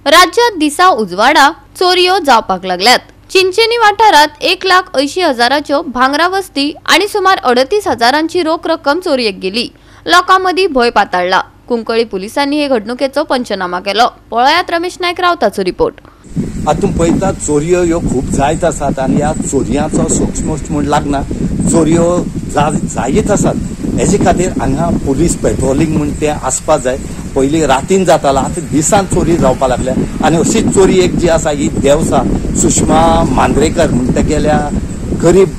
राज्यात दिसा उजवाडा चोरयो जावपाक लागल्यात। चिंचेनी वाठारात 1,80,000च्यो भांगरा वस्ती आणि सुमार 38,000ची रोख रक्कम चोरयेक गेली। लोकांमदी भय पाताळला। कुंकळी पोलिसांनी हे घडणुकेचो पंचनामा केलो। पळयात रमेश नायक रावताचो रिपोर्ट। आतून पळयता चोरयो ह्यो खूप जायत आसात आणि ह्या चोरयांचो सोक्ष म्हण लागना चोरयो जायत आसात। हेजे खातीर हांगा पुलीस पेट्रोलिंग म्हण ते आसपा जाय। पयलीं रातीन जाताला, आतां दिसान चोरी जावपा लागल्या आणि अशीच चोरी एक जी आसा ही देवसा सुषमा मांद्रेकर म्हणटा गेल्या गरीब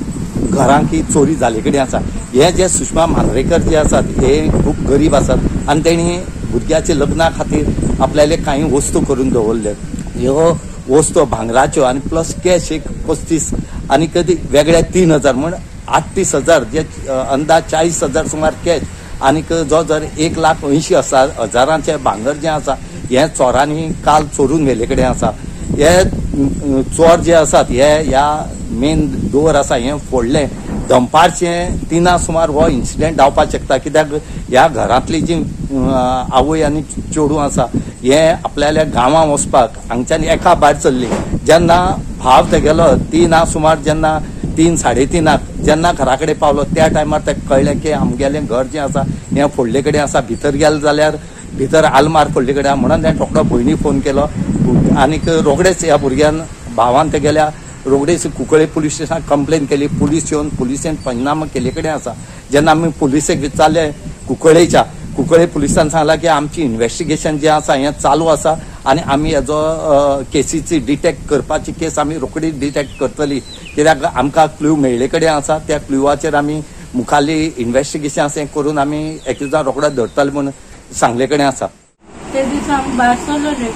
घरांक ही चोरी जाले कडेन आसा। हे जे सुषमा मांद्रेकर जे आसात हे खूप गरीब आसात आणि तेणी भुरग्याच्या लग्ना खातीर आपल्याले काही वस्तू करून दवरले। ह्यो वस्तू भांगराच्यो आणि प्लस कॅश एक 35 आणि कधी वेगळे 3,000 म्हण 38,000 जे अंदाज 40,000 सुमार कॅश आणि जो जर 1,80,000चे भांगर जे आसा हे चोरांनी काल चोरून गेले कडेन आसा। हे चोर जे आसात हे ह्या मेन डोर आसा हे फोडले। दनपारचे 3 सुमार हो इन्सिडेंट जावपाक शकता, कित्याक ह्या घरांतली जी आवय आणि चेडूं आसा हे आपल्याल्या गांवां वचपाक हांगच्यान एका भायर चल्ली। जेन्ना भाव तेगेलो 3 सुमार जेन्ना 3-3:30 जेन्ना घरा कडेन पावलो त्या टायमार ताका कळ्ळें की आमगेलें घर जें आसा हें फोडले कडेन आसा। भितर गेले जाल्यार भितर आलमार फोडले कडेन आसा म्हणून ताणें रोखडो भयणी फोन केलो आनी रोखडेच ह्या भुरग्यान भावान तेगेल्या रोखडेच कुंकळे पुलीस स्टेशनाक कंप्लेन केली। पुलीस येवन पुलिसेन पंचनामा केले कडेन आसा। जेन्ना आमी पुलिसेक विचारले कुंकळे पुलिसान सांगला की आमची इन्व्हेस्टिगेशन जे आसा हें चालू आसा आणि आमी हेजो केसीची डिटेक्ट करपाची केस आमी रोखडी डिटेक्ट करतली, कित्याक आमकां क्ल्यू मेळ्ळे कडेन आसा। त्या क्ल्यूवाचेर आमी मुखाल्ली इन्व्हेस्टिगेशन अशें करून आमी एक्युजा रोखडो धरतले म्हणून सांगले कडेन आसा। ते दीस हांव भायर सरलेले,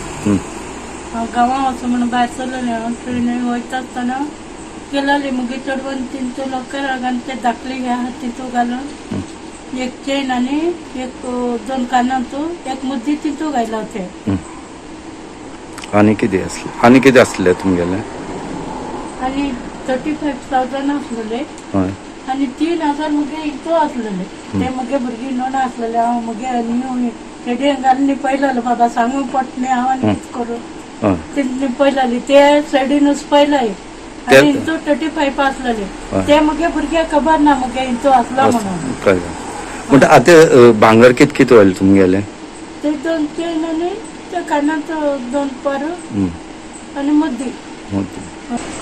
गांवां वचूं म्हणून भायर सरलेले। हांव ट्रेनीन वयता आसतना गेलेले मुगे चेडवान 3 लॉकर आनी ते धाकले तितू घालून एक चेन आणि एक 2 कानाचो एक मुद्दी तितू घायला होते। आणि किती असले तुमगेले? आणि 35,000 असलेले आणि 3,000 मुगे इतो असलेले। ते मुगे भुरगीं नोन असलेले। हांव मुगे न्यू केडेन घालून पयलेले, बाबा सांगू पडटलें हांव आनी कितें करूं तेणी पयलेले। ते सायडीनूच पयले आणि इतो 35 असलेले। ते मुगे भुरग्यांक खबर ना मुगे इतो असला म्हणून। म्हणजे आता भांगर किती व्हायला तुमगेले? ते 2 चेन आणि त्या कानात 2 पर आणि मुद्दी।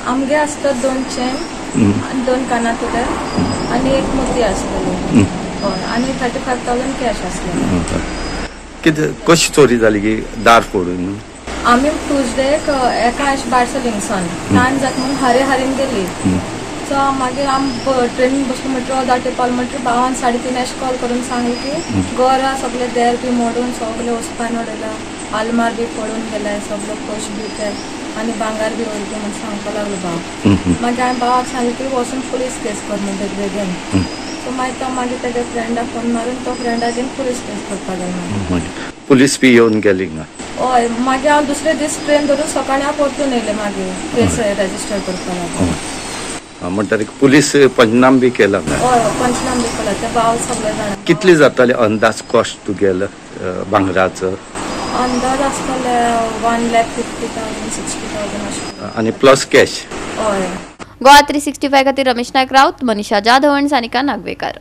आमगे असतात 2 चेन आणि 2 कानातले आणि एक मुद्दी असलेली आणि 35,000 कॅश असलेली। किती कशी चोरी जाली की दार फोडून? आम्ही ट्यूजडे एका भायर सरलिंगसान नान जात म्हणून हारेन गेली। सो मागीर आम ट्रेनीन बसलो म्हणटरी दाटे पावल म्हणटरी भावान 3:30 कॉल करून सांगले की घरा सगळे देर बी मोडून सगळे वचपान उडयला, आलमार बी पडून गेले, सगळे पयशे बी ते आणि भांगार बी वयले म्हणून सांगपा लागलो भाव। मागीर हांवें भावाक सांगलें की वचून पुलीस केस कर म्हणून बेगीन। सो मागीर तेगे फ्रेंडाक फोन मारून तो फ्रेंडागेन पुलीस केस करपाक गेलो। पुलीस बी येवन गेली ना? हय, मागीर हांव दुसरे दीस ट्रेन धरून सकाळी हांव परतून येयलें मागीर केस रजिस्टर करपाक लागून। म्हणटा पुलीस पंचनाम बी केला? हय, पंचनाम बी केला। ते भाव सगळे जाणा। कितले जाताले अंदाज कॉस्ट तुगेलो भांगराचो? अंदाज आसतले 1,50,000 60,000 अशें आणि प्लस कॅश। हय। गोवा 365 खातीर रमेश नायक रावत, मनीषा जाधव आणि सानिका नागवेकर।